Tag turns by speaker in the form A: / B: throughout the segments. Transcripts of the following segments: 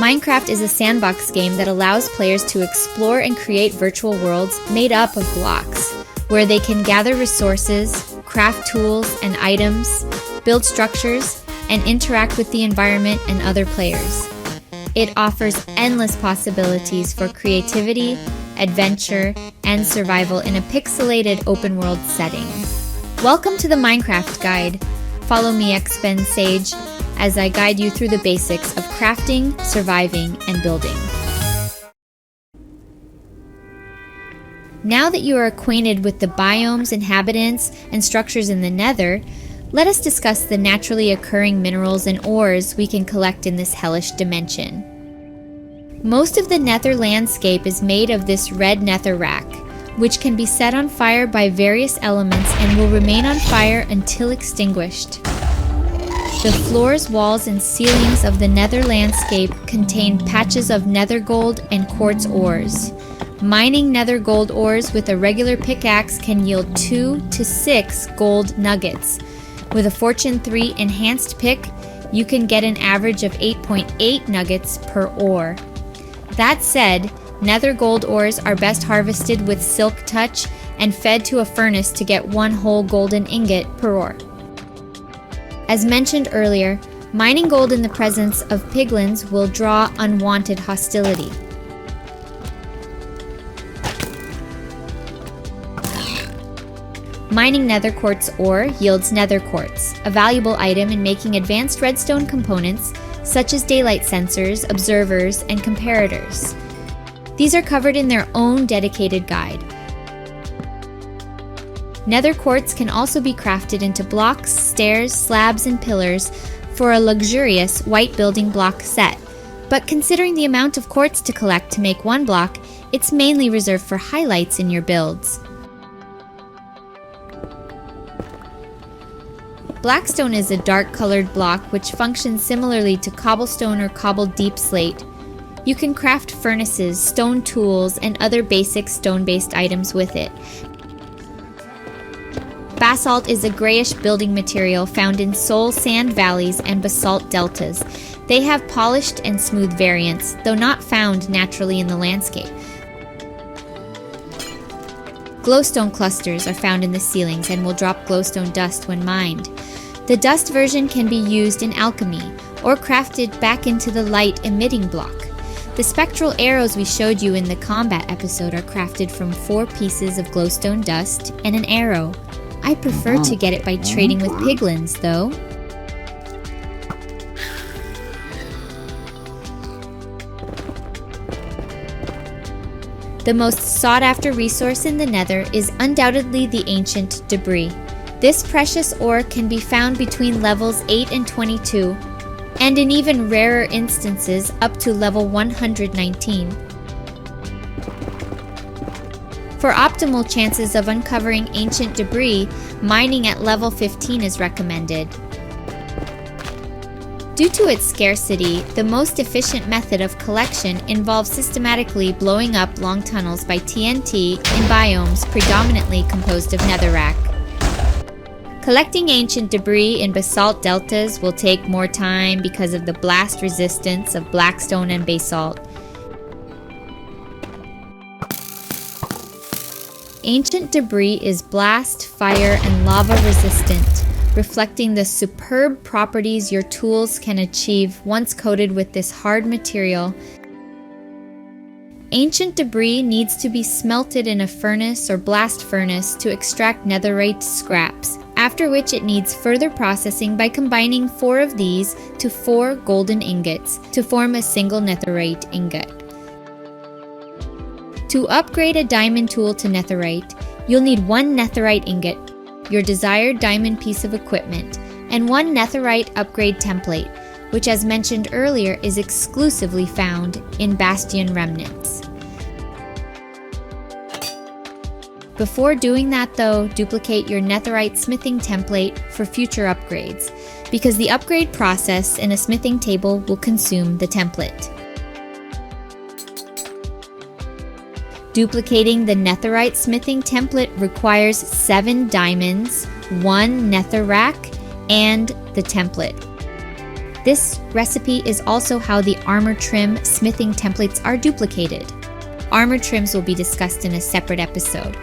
A: Minecraft is a sandbox game that allows players to explore and create virtual worlds made up of blocks, where they can gather resources, craft tools and items, build structures, and interact with the environment and other players. It offers endless possibilities for creativity, adventure, and survival in a pixelated open-world setting. Welcome to the Minecraft Guide. Follow me, XBenSage, as I guide you through the basics of crafting, surviving, and building. Now that you are acquainted with the biomes, inhabitants, and structures in the Nether, let us discuss the naturally occurring minerals and ores we can collect in this hellish dimension. Most of the Nether landscape is made of this red netherrack, which can be set on fire by various elements and will remain on fire until extinguished. The floors, walls, and ceilings of the Nether landscape contain patches of nether gold and quartz ores. Mining nether gold ores with a regular pickaxe can yield 2 to 6 gold nuggets. With a Fortune 3 enhanced pick, you can get an average of 8.8 nuggets per ore. That said, nether gold ores are best harvested with silk touch and fed to a furnace to get 1 whole golden ingot per ore. As mentioned earlier, mining gold in the presence of piglins will draw unwanted hostility. Mining nether quartz ore yields nether quartz, a valuable item in making advanced redstone components such as daylight sensors, observers, and comparators. These are covered in their own dedicated guide. Nether quartz can also be crafted into blocks, stairs, slabs, and pillars for a luxurious white building block set. But considering the amount of quartz to collect to make one block, it's mainly reserved for highlights in your builds. Blackstone is a dark-colored block which functions similarly to cobblestone or cobbled deep slate. You can craft furnaces, stone tools, and other basic stone-based items with it. Basalt is a grayish building material found in soul sand valleys and basalt deltas. They have polished and smooth variants, though not found naturally in the landscape. Glowstone clusters are found in the ceilings and will drop glowstone dust when mined. The dust version can be used in alchemy, or crafted back into the light-emitting block. The spectral arrows we showed you in the combat episode are crafted from 4 pieces of glowstone dust and an arrow. I prefer to get it by trading with piglins, though. The most sought-after resource in the Nether is undoubtedly the ancient debris. This precious ore can be found between levels 8 and 22, and in even rarer instances up to level 119. For optimal chances of uncovering ancient debris, mining at level 15 is recommended. Due to its scarcity, the most efficient method of collection involves systematically blowing up long tunnels by TNT in biomes predominantly composed of netherrack. Collecting ancient debris in basalt deltas will take more time because of the blast resistance of blackstone and basalt. Ancient debris is blast, fire, and lava resistant, reflecting the superb properties your tools can achieve once coated with this hard material. Ancient debris needs to be smelted in a furnace or blast furnace to extract netherite scraps, after which it needs further processing by combining 4 of these to 4 golden ingots to form a single netherite ingot. To upgrade a diamond tool to netherite, you'll need 1 netherite ingot, your desired diamond piece of equipment, and 1 netherite upgrade template, which as mentioned earlier is exclusively found in Bastion Remnants. Before doing that though, duplicate your netherite smithing template for future upgrades, because the upgrade process in a smithing table will consume the template. Duplicating the netherite smithing template requires 7 diamonds, 1 netherrack, and the template. This recipe is also how the armor trim smithing templates are duplicated. Armor trims will be discussed in a separate episode.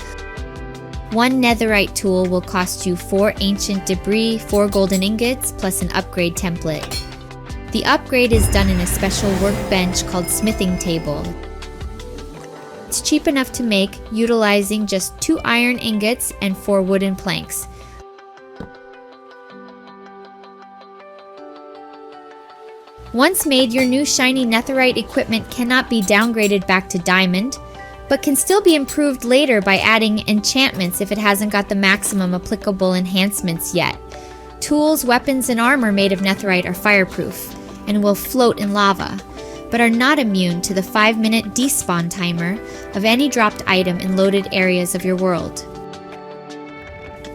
A: One netherite tool will cost you 4 ancient debris, 4 golden ingots, plus an upgrade template. The upgrade is done in a special workbench called smithing table. It's cheap enough to make, utilizing just 2 iron ingots and 4 wooden planks. Once made, your new shiny netherite equipment cannot be downgraded back to diamond, but can still be improved later by adding enchantments if it hasn't got the maximum applicable enhancements yet. Tools, weapons, and armor made of netherite are fireproof and will float in lava, but are not immune to the 5-minute despawn timer of any dropped item in loaded areas of your world.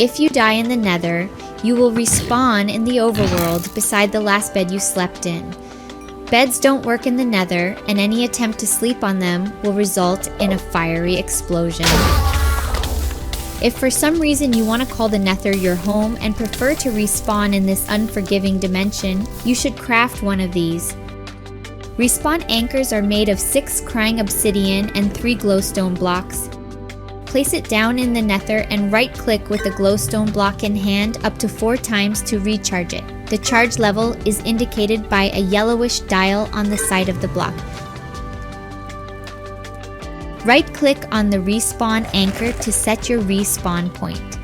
A: If you die in the Nether, you will respawn in the overworld beside the last bed you slept in. Beds don't work in the Nether, and any attempt to sleep on them will result in a fiery explosion. If for some reason you want to call the Nether your home and prefer to respawn in this unforgiving dimension, you should craft one of these. Respawn anchors are made of 6 crying obsidian and 3 glowstone blocks. Place it down in the Nether and right-click with the glowstone block in hand up to 4 times to recharge it. The charge level is indicated by a yellowish dial on the side of the block. Right-click on the respawn anchor to set your respawn point.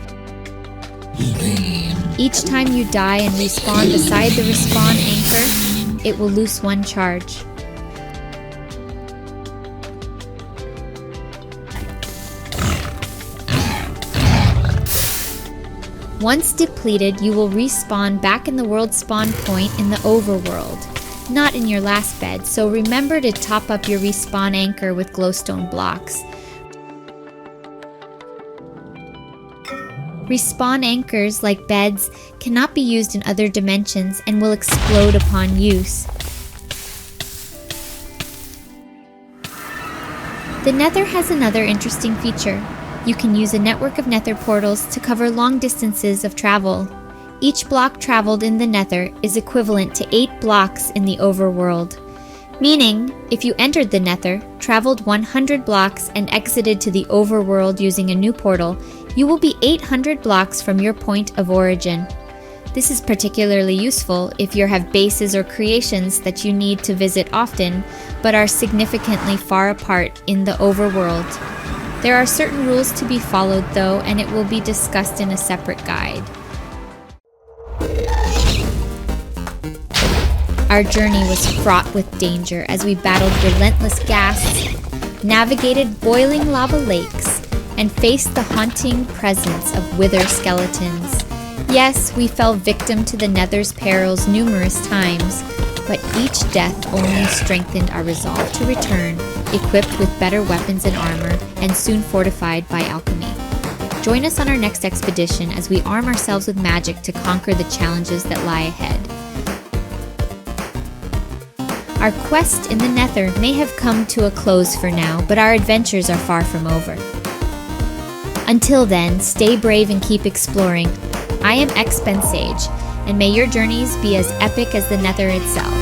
A: Each time you die and respawn beside the respawn anchor, it will lose 1 charge. Once depleted, you will respawn back in the world spawn point in the overworld, not in your last bed, so remember to top up your respawn anchor with glowstone blocks. Respawn anchors, like beds, cannot be used in other dimensions and will explode upon use. The Nether has another interesting feature. You can use a network of nether portals to cover long distances of travel. Each block traveled in the Nether is equivalent to 8 blocks in the overworld. Meaning, if you entered the Nether, traveled 100 blocks, and exited to the overworld using a new portal, you will be 800 blocks from your point of origin. This is particularly useful if you have bases or creations that you need to visit often, but are significantly far apart in the overworld. There are certain rules to be followed though, and it will be discussed in a separate guide. Our journey was fraught with danger as we battled relentless ghasts, navigated boiling lava lakes, and faced the haunting presence of wither skeletons. Yes, we fell victim to the Nether's perils numerous times, but each death only strengthened our resolve to return, equipped with better weapons and armor, and soon fortified by alchemy. Join us on our next expedition as we arm ourselves with magic to conquer the challenges that lie ahead. Our quest in the Nether may have come to a close for now, but our adventures are far from over. Until then, stay brave and keep exploring. I am XPensage, and may your journeys be as epic as the Nether itself.